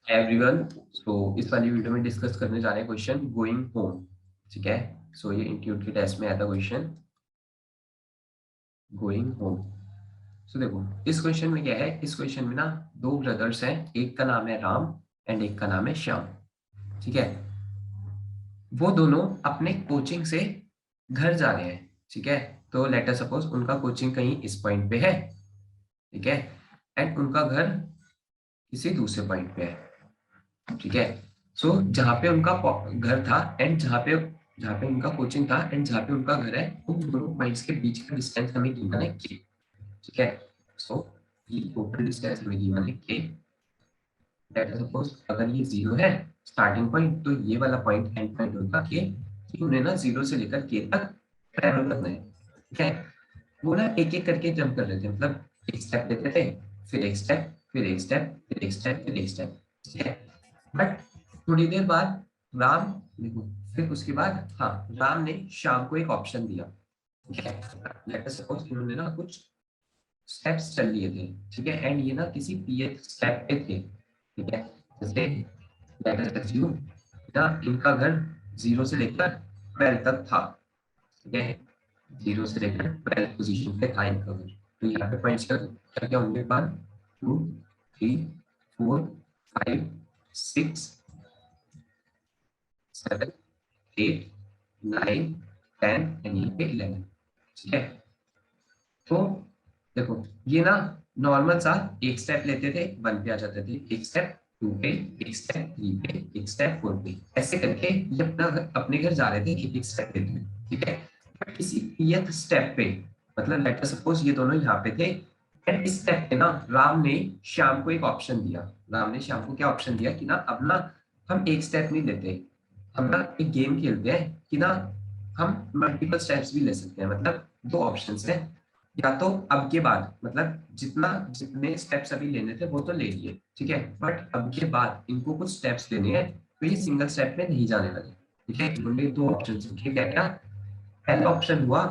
Everyone. सो इस वाली video में डिस्कस करने जा रहे हैं क्वेश्चन गोइंग होम। ठीक है। सो ये इंस्टीट्यूट के टेस्ट में आया था क्वेश्चन गोइंग होम। सो देखो इस क्वेश्चन में क्या है, इस क्वेश्चन में ना दो ब्रदर्स हैं, एक का नाम है राम एंड एक का नाम है श्याम। ठीक है। वो दोनों अपने कोचिंग से घर जा रहे हैं। ठीक है। तो लेट अस सपोज उनका कोचिंग कहीं इस पॉइंट पे है। ठीक है। एंड उनका घर किसी दूसरे पॉइंट पे है। ठीक है। सो जहाँ पे उनका घर था एंड जहाँ पे उनका कोचिंग था एंड जहाँ पे उनका घर है, उन दोनों पॉइंट्स के बीच का डिस्टेंस हमें गिवन है के। ठीक है। सो ये टोटल डिस्टेंस हमें गिवन है के। दैट इज सपोज अगर ये जीरो है स्टार्टिंग पॉइंट, तो ये वाला पॉइंट एंड पॉइंट होगा के। कि उन्हें ना जीरो से लेकर के तक ट्रैवल करना है। ठीक है। वो ना एक एक करके जंप कर रहे थे, मतलब एक स्टेप लेते थे, फिर एक स्टेप, फिर एक स्टेप, फिर एक स्टेप, फिर एक स्टेप। ठीक है। बट थोड़ी देर बाद राम, देखो, फिर उसके बाद हाँ, राम ने शाम को एक ऑप्शन दिया। ठीक है। लेट अस सपोज इन्होंने ना कुछ स्टेप्स चल लिए थे। ठीक है। एंड ये ना किसी पीएच स्टेप पे थे। ठीक है। जैसे लेट अस अज्यूम ना इनका घर जीरो से लेकर 12 तक था। ठीक है। जीरो से लेकर 12 पोजीशन पे था इनका घर। तो यहाँ पे पॉइंट्स क्या क्या होंगे, 1 2 3 4 5 6 7 8 9 10 एंड यहाँ पे 11। ठीक है। तो देखो ये ना नॉर्मल सा एक स्टेप लेते थे, 1 पे आ जाते थे, एक स्टेप 2 पे, एक स्टेप 3 पे, एक स्टेप 4 पे, ऐसे करके ये अपने घर जा रहे थे एक एक स्टेप लेते हुए। ठीक है। बट किसी pth स्टेप पे, मतलब लेट अस सपोज ये दोनों यहाँ पे थे एंड इस स्टेप पे ना राम ने श्याम को एक ऑप्शन दिया। राम ने श्याम को क्या ऑप्शन दिया कि ना अब ना हम एक स्टेप नहीं लेते, हम ना एक गेम खेलते हैं कि ना हम मल्टीपल स्टेप्स भी ले सकते हैं। मतलब दो ऑप्शंस है, या तो अब के बाद, मतलब जितने स्टेप्स अभी लेने थे वो तो ले लिए। ठीक है। बट अब के बाद इनको कुछ स्टेप्स लेने हैं, तो ये सिंगल स्टेप में नहीं जाने लगे। ठीक है। इन्होंने दो ऑप्शन रखे। क्या क्या? पहला ऑप्शन हुआ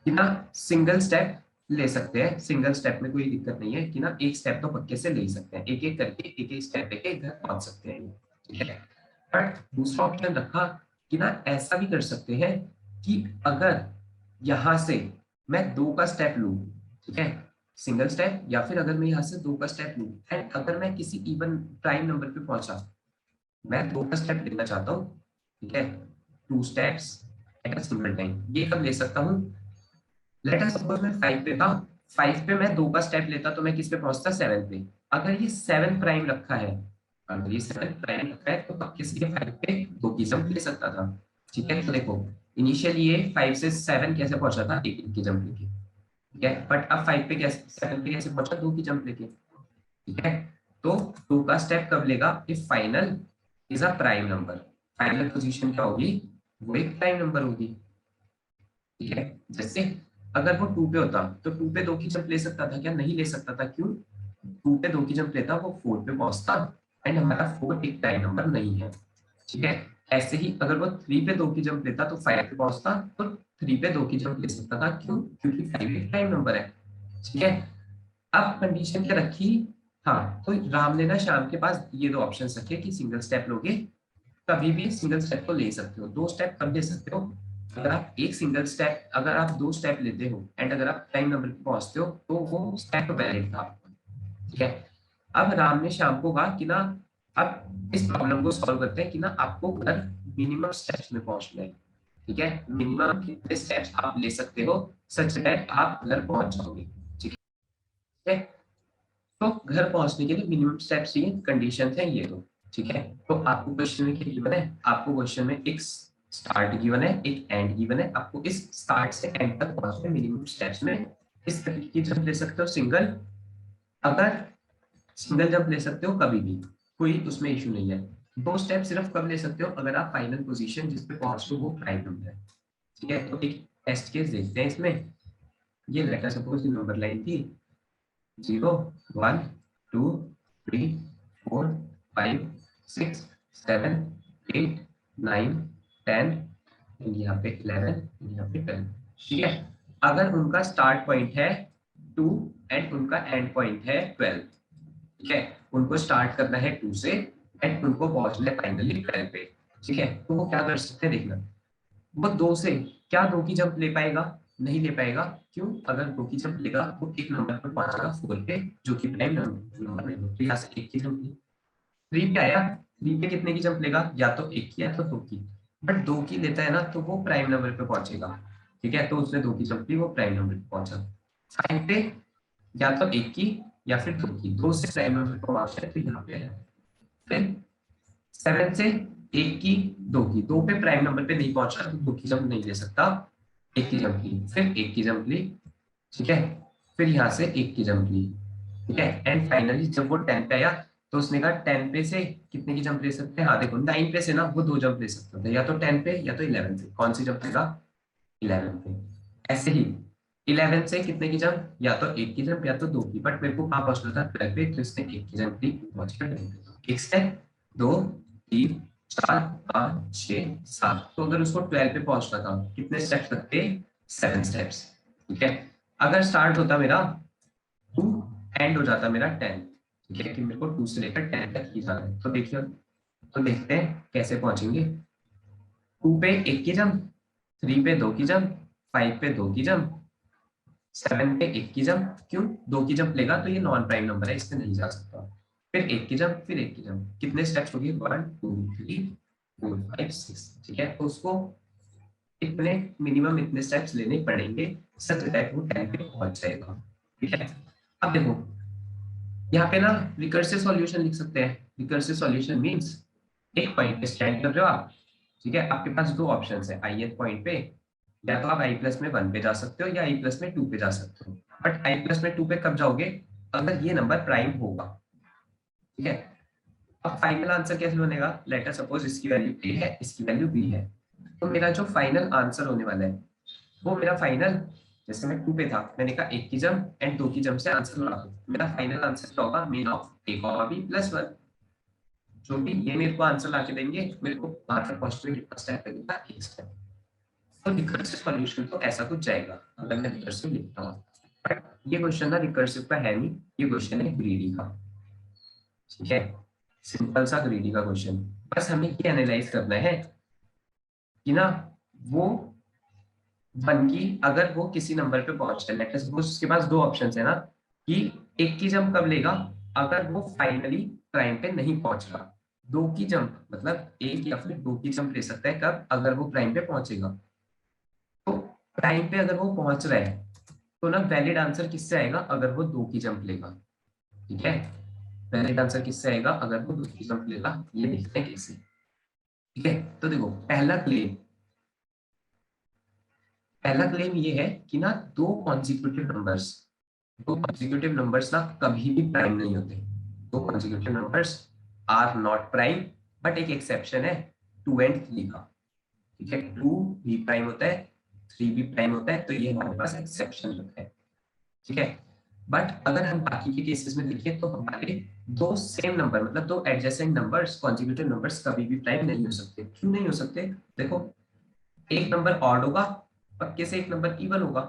कि ना सिंगल स्टेप ले सकते हैं, सिंगल स्टेप में कोई दिक्कत नहीं है कि ना एक स्टेप तो पक्के से ले ही सकते हैं, एक एक करके एक एक स्टेप लेके घर पहुंच सकते हैं। ठीक है। बट दूसरा ऑप्शन रखा कि ना ऐसा भी कर सकते हैं कि अगर यहां से मैं 2 का स्टेप लूं, ठीक है, सिंगल स्टेप, या फिर अगर मैं यहाँ से 2 का स्टेप लूं एंड अगर मैं किसी इवन प्राइम नंबर पे पहुंचा, मैं 2 का स्टेप लेना चाहता हूँ। ठीक है। 2 steps at a single time, ये कब ले सकता हूँ? लेट अस सपोज मैं 5 पे था, 5 पे मैं 2 का स्टेप लेता तो मैं किस पे पहुंचता? 7 पे। अगर ये 7 प्राइम रखा है, अगर ये 7 प्राइम रखा है तो पक्के से ये 5 पे 2 की जंप ले सकता था। ठीक है। तो देखो इनिशियली ये 5 से 7 कैसे पहुंचा था? एक की जंप लेके। ठीक है। बट अब 5 पे कैसे, 7 पे कैसे पहुंचा? 2 की जंप लेके। ठीक है। तो 2 का स्टेप कब लेगा? If final is a prime number. Final position क्या होगी? वो एक प्राइम नंबर होगी। ठीक है। जैसे अगर वो 2 पे होता तो 2 पे 2 की जंप ले सकता था क्या? नहीं ले सकता था। क्यों? 2 पे 2 की जंप लेता वो 4 पे पहुंचता एंड हमारा 4 एक प्राइम नंबर नहीं है। ठीक है। ऐसे ही अगर वो 3 पे 2 की जंप लेता तो 5 पे पहुंचता, तो 3 पे 2 की जंप ले सकता था। क्यों? क्योंकि 5 एक प्राइम नंबर है। ठीक है। अब कंडीशन क्या रखी? हाँ, तो राम ने ना शाम के पास ये दो ऑप्शन रखे कि सिंगल स्टेप लोगे, कभी भी सिंगल स्टेप को ले सकते हो, 2 स्टेप कब ले सकते हो? अगर आप एक सिंगल स्टेप, अगर आप 2 स्टेप लेते हो एंड अगर आप टाइम नंबर पे पहुंचते हो तो वो स्टेप वैलिड था। ठीक है। अब राम ने शाम को कहा कि ना अब इस प्रॉब्लम को सॉल्व करते हैं कि ना आपको घर मिनिमम स्टेप्स में पहुंचना है। ठीक है। मिनिमम कितने स्टेप्स आप ले सकते हो सच दैट आप घर पहुंच जाओगे। ठीक है। तो घर पहुंचने के लिए मिनिमम स्टेप्स ये कंडीशन है ये दो। ठीक है। तो आपको क्वेश्चन में क्या गिवन है? आपको क्वेश्चन में एक स्टार्ट गिवन है, एक एंड गिवन है। आपको इस स्टार्ट से एंड तक पहुंचने मिनिमम स्टेप्स में इस तरीके की जंप ले सकते हो सिंगल। अगर सिंगल जंप ले सकते हो कभी भी, कोई उसमें इशू नहीं है। 2 स्टेप सिर्फ कब ले सकते हो? अगर आप फाइनल पोजीशन जिस पे पहुंच हो वो प्राइम नंबर है। ठीक है। तो एक टेस्ट केस देखते हैं इसमें। ये लेटर सपोज नंबर लाइन थी 0 1 2 3 4 5 6 7 8 9 10 यहाँ पे 11, यहाँ पे 12। ठीक है। अगर उनका स्टार्ट पॉइंट है 2 एंड उनका एंड पॉइंट है 12, ठीक है, उनको स्टार्ट करना है 2 से एंड उनको पहुंचना है फाइनली 12 पे। ठीक है, तो वो क्या कर सकते हैं देखना, वो 2 से क्या 2 की जंप ले पाएगा, नहीं ले पाएगा। क्यों, अगर 2 की जंप लेगा वो एक नंबर पर पहुंचेगा 4 पे, जो कि प्राइम नंबर है, तो यहाँ से 1 की जंप ली। 3 पे आया, 3 पे कितने की जंप लेगा, या तो 1 की या तो 2 की, बट 2 की लेता है ना तो वो प्राइम नंबर पे पहुंचेगा। ठीक है, तो उसने 2 की जंप ली, वो प्राइम नंबर पे पहुंचा। 5 पे या तो 1 की या फिर 2 की, 2 से प्राइम नंबर पे पहुंचा है तो यहाँ पे है। फिर 7 से 1 की 2 की, 2 पे प्राइम नंबर पे नहीं पहुंचा तो 2 की जंप नहीं ले सकता, 1 की जंप ली, फिर 1 की जंप ली। ठीक है, फिर यहाँ से 1 की जंप ली। ठीक है, एंड फाइनली जब वो 10 पे आया तो उसने कहा 10 पे से कितने की जंप ले सकते हैं, हाँ देखो 9 पे से ना वो 2 जंप ले सकता था, या तो 10 पे या तो 11 पे, कौन सी जंप लेगा, 11 पे। ऐसे ही 11 से कितने की जंप, या तो 1 की जंप या तो 2 की, बट मेरे को कहाँ पहुंचना था 12 पे, तो इसने 1 की जंप ली, पहुंच गया 12 पे। एक स्टेप, 2, 3, 4, 5, 6, 7, तो अगर उसको 12 पे पहुंचना था कितने स्टेप्स लगते, 7 स्टेप्स। ठीक है, अगर स्टार्ट होता मेरा 2 एंड हो जाता मेरा 10। ठीक है, कि मेरे को 2 से लेकर 10 तक ही जाना है, तो देखिए, तो देखते हैं कैसे पहुंचेंगे। 2 पे 1 की जंप, 3 पे 2 की जंप, 5 पे 2 की जंप, 7 पे 1 की जंप। क्यों, 2 की जंप लेगा तो ये नॉन प्राइम नंबर है, इससे नहीं जा सकता। फिर 1 की जंप, फिर 1 की जंप, कितने स्टेप्स हो गए, 1 2 3 4 5 6। ठीक है, तो उसको इतने मिनिमम इतने स्टेप्स लेने पड़ेंगे सच दैट वो 10 पे पहुंच जाएगा। ठीक है, अब देखो यहाँ पे ना रिकर्सिव सॉल्यूशन लिख सकते हैं। रिकर्सिव सॉल्यूशन मींस एक पॉइंट पे स्टैंड कर रहे हो आप। ठीक है, आपके पास 2 ऑप्शंस है, ith पॉइंट पे या तो आप i प्लस में 1 पे जा सकते हो या i प्लस में 2 पे जा सकते हो। बट i प्लस में 2 पे कब जाओगे, अगर ये नंबर प्राइम होगा। ठीक है, अब फाइनल आंसर कैसे बनेगा, लेटर सपोज इसकी वैल्यू a है, इसकी वैल्यू b है, तो मेरा जो फाइनल आंसर होने वाला है वो मेरा फाइनल, जैसे मैं 2 पे था मैंने कहा 1 की जंप एंड 2 की जंप से आंसर लगा दो, मेरा फाइनल आंसर क्या होगा, mean of a b plus 1। जो भी ये मेरे को आंसर ला के देंगे, मेरे को वहां तक पहुंचने में कितना स्टेप लगेगा, एक स्टेप। तो रिकर्सिव सॉल्यूशन तो ऐसा कुछ जाएगा अगर मैं रिकर्सिव लिखता हूँ। बट ये क्वेश्चन ना रिकर्सिव का है नहीं, ये क्वेश्चन है ग्रीडी का। ठीक है, सिंपल सा ग्रीडी का क्वेश्चन। बस हमें ये एनालाइज करना है कि ना वो 1 की अगर वो किसी नंबर पे पहुंचता है, लेट्स सपोज उसके पास 2 ऑप्शंस है ना, कि 1 की जंप कब लेगा, अगर वो फाइनली प्राइम पे नहीं पहुंच रहा। 2 की जंप मतलब 1 या फिर 2 की जंप ले सकता है कब, अगर वो प्राइम पे पहुंचेगा। तो प्राइम पे अगर वो पहुंच रहा है तो ना वैलिड आंसर किससे आएगा, अगर वो 2 की जंप लेगा। ठीक है, वैलिड आंसर किससे आएगा, अगर वो 2 की जंप लेगा। ये देखते हैं कैसे। ठीक है, तो देखो पहला क्लेम ये है कि ना दो कॉन्जिक्यूटिव नंबर्स ना कभी भी प्राइम नहीं होते। दो consecutive numbers are not prime, but एक एक्सेप्शन है 2 एंड 3 का। ठीक है, 2 भी प्राइम होता है, 3 भी प्राइम होता है, तो ये हमारे पास एक्सेप्शन होता है। ठीक है, बट अगर हम बाकी के केसेस में देखें तो हमारे दो सेम नंबर मतलब दो एडजेसेंट नंबर्स कॉन्जिक्यूटिव नंबर्स कभी भी प्राइम नहीं हो सकते। क्यों नहीं हो सकते, देखो एक नंबर ऑड होगा, पक्के से एक नंबर इवन होगा,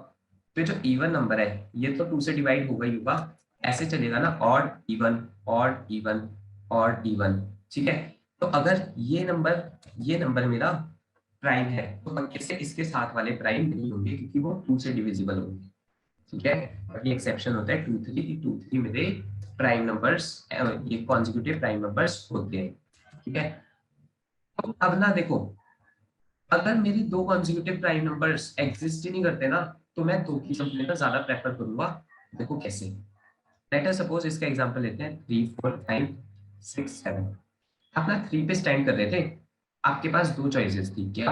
तो जो इवन नंबर है ये तो 2 से डिवाइड होगा ही होगा। ऐसे चलेगा ना, odd even odd even odd even. ठीक है, तो अगर ये नंबर मेरा प्राइम है तो पक्के से इसके साथ वाले प्राइम नहीं होंगे क्योंकि वो 2 से डिविजिबल होंगे। ठीक है, और ये एक्सेप्शन होता है 2 3 मेरे प्राइम नंबर्स, ये कॉन्जिक्यूटिव प्राइम नंबर्स होते हैं। ठीक है, तो अब ना देखो अगर मेरी दो कॉन्जिक्यूटिव प्राइम नंबर्स एग्जिस्ट ही नहीं करते ना तो मैं 2 की जंप लेना ज्यादा प्रेफर करूंगा। देखो कैसे, लेट अस सपोज इसका एग्जांपल लेते हैं 3 4 5 6 7। आप ना 3 पे स्टैंड कर रहे थे, आपके पास 2 चॉइसेस थी, क्या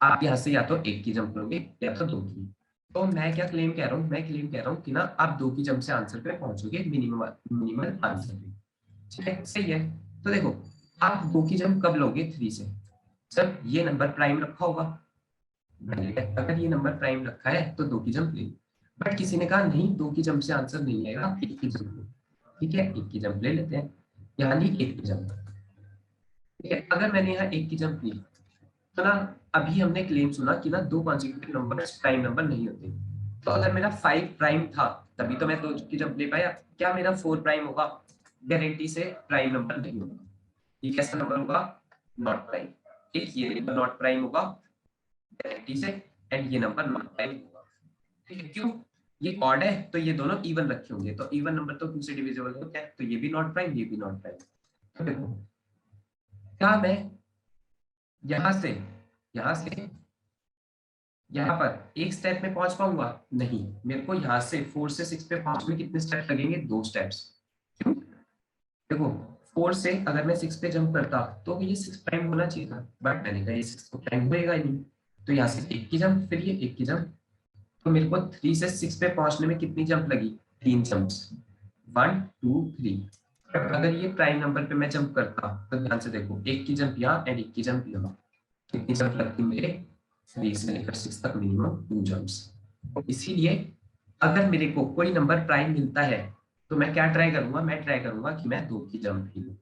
आप यहाँ से या तो 1 की जंप लोगे या तो 2 की। तो मैं क्या क्लेम कह रहा हूँ, मैं क्लेम कह रहा हूँ कि ना आप 2 की जंप से आंसर पे पहुंचोगे, मिनिमल आंसर पे। ठीक है, सही है। तो देखो आप 2 की जंप कब लोगे 3 से, जब ये नंबर प्राइम रखा होगा। अगर ये नंबर प्राइम रखा है तो 2 की जंप ले। बट किसी ने कहा नहीं 2 की जंप से आंसर नहीं आएगा, 1 की जंप लो। ठीक है, 1 की जंप ले लेते हैं, यानी 1 की जंप। ठीक है, अगर मैंने यहाँ 1 की जंप ली तो ना अभी हमने क्लेम सुना कि ना दो कॉन्जिक्यूटिव नंबर प्राइम नंबर नहीं होते। तो अगर मेरा 5 प्राइम था तभी तो मैं 2 की जंप ले पाया, क्या मेरा 4 प्राइम होगा, गारंटी से प्राइम नंबर नहीं होगा। ये कैसा नंबर होगा? Not prime. ठीक, ये नंबर नॉट प्राइम होगा गारंटी से, एंड ये नंबर नॉट प्राइम होगा। ठीक है, क्यों? ये ऑड है तो ये दोनों इवन रखे होंगे, तो इवन नंबर तो 2 से डिविजिबल होता है, तो ये भी नॉट प्राइम, ये भी नॉट प्राइम। तो देखो, क्या मैं यहां से यहां से यहाँ पर एक स्टेप में पहुंच पाऊंगा? नहीं, मेरे को यहाँ से 4 से 6 पे पहुंचने में कितने स्टेप लगेंगे? 2 स्टेप्स। क्यों? देखो, 4 से अगर मैं 6 पे जंप करता तो ये 6 प्राइम होना चाहिए था, बट मैंने कहा ये 6 तो प्राइम होएगा ही नहीं, तो यहाँ से एक की जंप, फिर ये एक की जंप, तो मेरे को 3 से 6 पे पहुंचने में कितनी जंप लगी? 3 जंप्स, 1 2 3। अगर ये प्राइम नंबर पे मैं जंप करता तो ध्यान से देखो, एक की जंप यहाँ एंड एक की जंप यहाँ, कितनी जंप लगती मेरे? 3 से लेकर 6 तक मिनिमम 2 जंप्स। इसीलिए अगर मेरे को कोई नंबर प्राइम मिलता है तो मैं क्या ट्राई करूंगा? मैं ट्राई करूंगा कि मैं 2 की जंप ही लूं।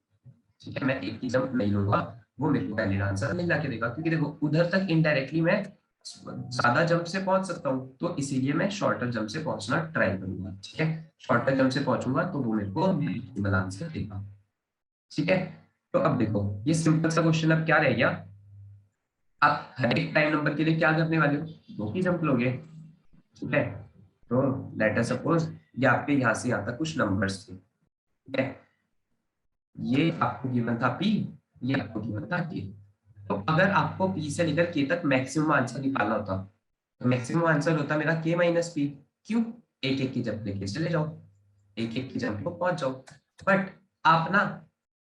ठीक है, मैं एक की जंप नहीं लूंगा, वो मेरे को वैलिड आंसर नहीं लाके देगा, क्योंकि देखो उधर तक इनडायरेक्टली मैं ज्यादा जंप से पहुंच सकता हूँ, तो इसीलिए मैं शॉर्टर जंप से पहुंचना ट्राई करूंगा। ठीक है, शॉर्टर जंप से पहुंचूंगा तो वो मेरे को ऑप्टिमल आंसर देगा। ठीक है, तो अब देखो ये सिंपल सा क्वेश्चन अब क्या रह गया? आप हर एक टाइम नंबर के लिए क्या करने वाले हो? 2 की जंप लोगे। ठीक है, तो लेट अस सपोज ये आपके यहाँ से यहाँ तक कुछ नंबर्स थे। ठीक है, ये आपको गिवन था पी, ये आपको गिवन था के। तो अगर आपको पी से लेकर के तक मैक्सिमम आंसर निकालना होता तो मैक्सिमम आंसर होता मेरा के माइनस पी। क्यों? एक एक की जंप लेके चले जाओ, एक एक की जंप को पहुंच जाओ। बट आप ना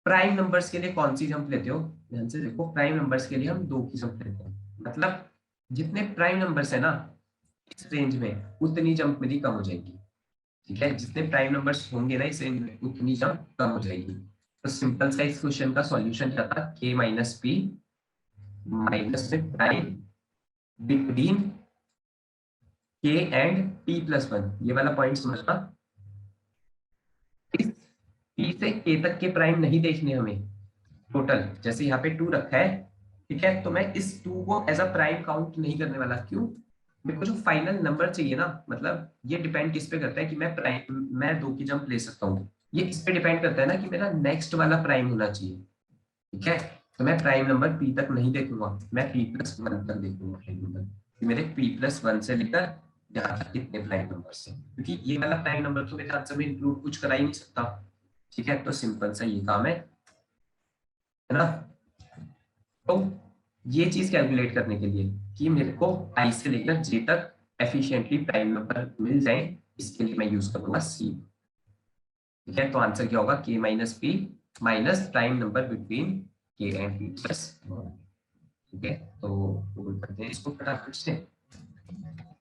प्राइम नंबर्स के लिए कौन सी जंप लेते हो? ध्यान से देखो, प्राइम नंबर्स के लिए हम 2 की जंप लेते हैं। मतलब जितने प्राइम नंबर्स है ना इस रेंज में, उतनी जंप मेरी कम हो जाएगी। ठीक है, जितने प्राइम नंबर्स होंगे ना इस रेंज में, उतनी जंप कम हो जाएगी। तो सिंपल सा इस क्वेश्चन का सॉल्यूशन क्या था? के माइनस पी माइनस में प्राइम बिटवीन के एंड पी प्लस वन। ये वाला पॉइंट समझना, इस पी से के तक के प्राइम नहीं देखने हमें टोटल, जैसे यहाँ पे 2 रखा है। ठीक है, तो मैं इस 2 को एज अ प्राइम काउंट नहीं करने वाला। क्यों? मेरे को जो फाइनल नंबर चाहिए ना, मतलब ये डिपेंड किस पे करता है कि मैं 2 की जंप ले सकता हूँ, ये इस पे डिपेंड करता है ना कि मेरा नेक्स्ट वाला प्राइम होना चाहिए। ठीक है, तो मैं प्राइम नंबर पी तक नहीं देखूंगा, मैं पी प्लस वन तक देखूंगा प्राइम नंबर, कि मेरे पी प्लस वन से लेकर यहाँ तक कितने प्राइम नंबर से, क्योंकि ये वाला प्राइम नंबर तो मेरे आंसर में इंक्लूड कुछ करा ही नहीं सकता। ठीक है, तो सिंपल सा ये काम है ना। तो ये चीज कैलकुलेट करने के लिए कि मेरे को आई से लेकर जे तक एफिशिएंटली प्राइम नंबर मिल जाए, इसके लिए मैं यूज करूंगा सी। ठीक है, तो आंसर क्या होगा? के minus P minus prime number between के एंड पी प्लस। ठीक है, तो वो करते हैं इसको फटाफट से।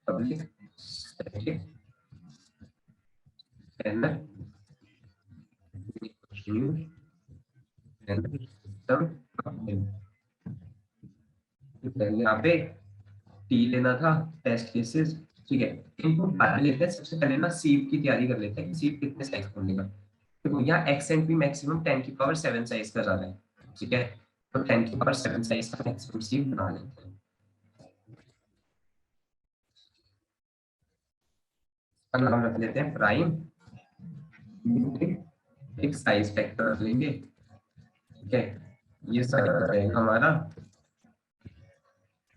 पब्लिक स्टैटिक स्कैनर सिस्टम, पहले यहाँ पे टी लेना था, टेस्ट केसेस। ठीक है, इनपुट बाद में लेते हैं, सबसे पहले ना सीव की तैयारी कर लेते हैं कि सीव कितने साइज का लेगा। देखो यहाँ एक्स एंड पी मैक्सिमम 10 की पावर 7 साइज का जा रहा है। ठीक है, तो 10 की पावर 7 साइज का मैक्सिमम सीव बना लेते हैं। नाम रख लेते हैं प्राइम, एक साइज फैक्टर रख लेंगे। ठीक है, ये साइज रहेगा हमारा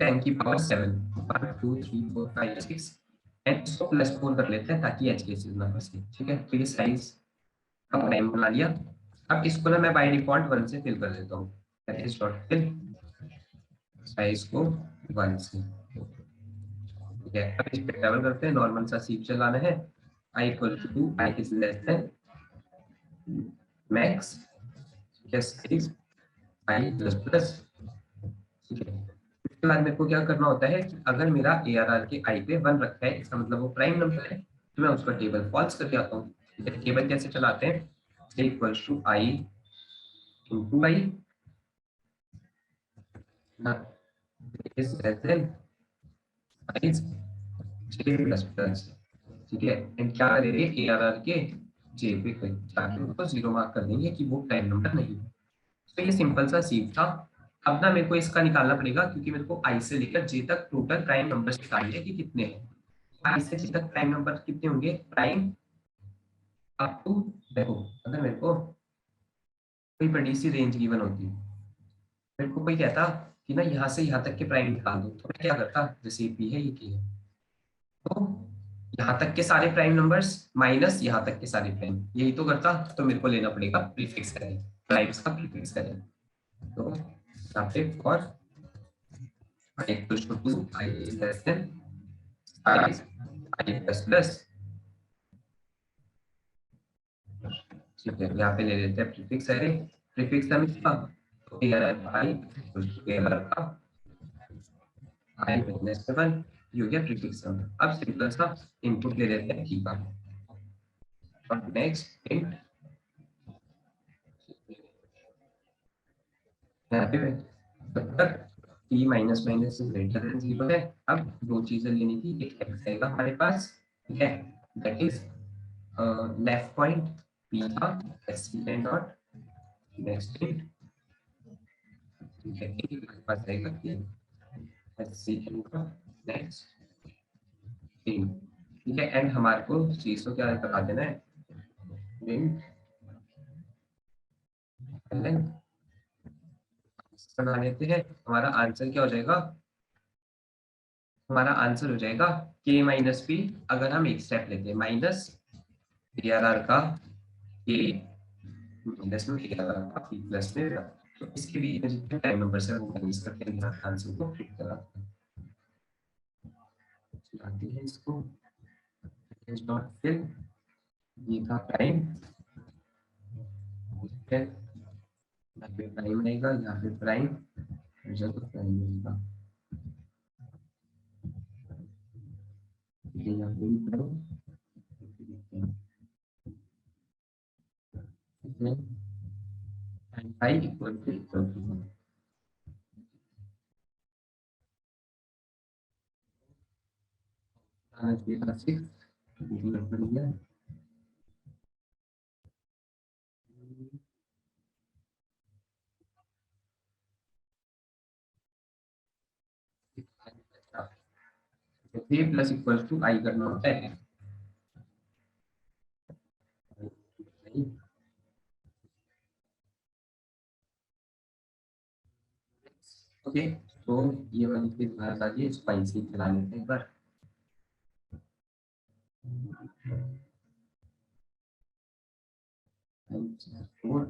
10 की पावर 7, 1 2 3 4 5 6, एंड इसको प्लस 4 कर लेते हैं ताकि एच केसेस ना फंसे। ठीक है, तो ये साइज का प्राइम बना लिया। अब इसको ना मैं बाय डिफॉल्ट 1 से फिल कर देता हूँ, that is dot fill size को 1 से। ठीक है, अब इस पे ट्रैवल करते हैं, नॉर्मल सा सीप चलाना है, i equal to i is less than max, size i plus plus. ठीक है, इसके बाद मेरे को क्या करना होता है कि अगर मेरा ARR के i पे 1 रखा है, इसका मतलब वो प्राइम नंबर है, तो मैं उसका टेबल फॉल्स करके आता हूँ। टेबल कैसे चलाते हैं? Equal to i into i is less than size j plus plus. ठीक है, एंड क्या करेंगे ARR के j पे जाके उसको 0 मार्क कर देंगे कि वो प्राइम नंबर नहीं है। तो ये सिंपल सा सीव था। अब ना मेरे को इसका निकालना पड़ेगा, क्योंकि मेरे को i से लेकर j तक टोटल प्राइम नंबर्स निकालने हैं कि कितने हैं। i से j तक प्राइम नंबर कितने होंगे? प्राइम आपको देखो, अगर मेरे को कोई बड़ी सी रेंज गिवन होती, मेरे को कोई कहता कि ना यहाँ से यहाँ तक के प्राइम निकाल दो, तो मैं क्या करता, जैसे पी है ये की है, तो यहाँ तक के सारे प्राइम नंबर्स माइनस यहाँ तक के सारे प्राइम, यही तो करता। तो मेरे को लेना पड़ेगा प्रीफिक्स करें, प्राइम्स का प्रीफिक्स करें। तो यहाँ पे for I equals to 2, I is less than I plus plus, ठीक है, यहाँ पे ले लेते हैं प्रीफिक्स अरे, प्रीफिक्स हम इसका तो ये I equals to A का I minus 7, ये हो गया प्रीफिक्स हम। अब सिंपल सा इनपुट ले लेते हैं की का, और नेक्स्ट इंट यहाँ पे तब तक t माइनस माइनस से ग्रेटर देन 0 है। अब दो चीजें लेनी थी, एक x आएगा हमारे पास, ठीक है, that is left point p का एससीएन डॉट नेक्स्ट इंट, ठीक है, हमारे पास आएगा कि एससीएन का नेक्स्ट इंट, ठीक है, एंड हमारे को चीज को क्या बता देना है, इंट ln बना लेते हैं। हमारा आंसर क्या हो जाएगा, हमारा आंसर हो जाएगा k माइनस पी, अगर हम एक स्टेप लेते हैं माइनस ARR का k माइनस में ARR का p प्लस में, तो इसके भी जितने टाइम नंबर है वो माइनस करके आंसर को फिट कराते हैं इसको डॉट फिल, ये था प्राइम, ठीक है, यहाँ पे प्राइम आएगा, यहाँ पे प्राइम, रिजल्ट प्राइम आएगा, यहाँ पे भी प्राइम, आई इक्वल टू बढ़िया। थ्री प्लस इक्वल टू आई करना होता है, ओके, तो ये वाली फिर बात आ गई, इसको आई से चला लेते हैं एक बार, फोर,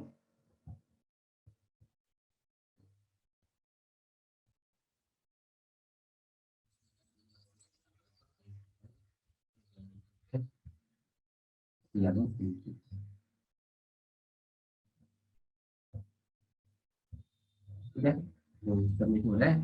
ठीक है, तो सबमिट हो रहा है।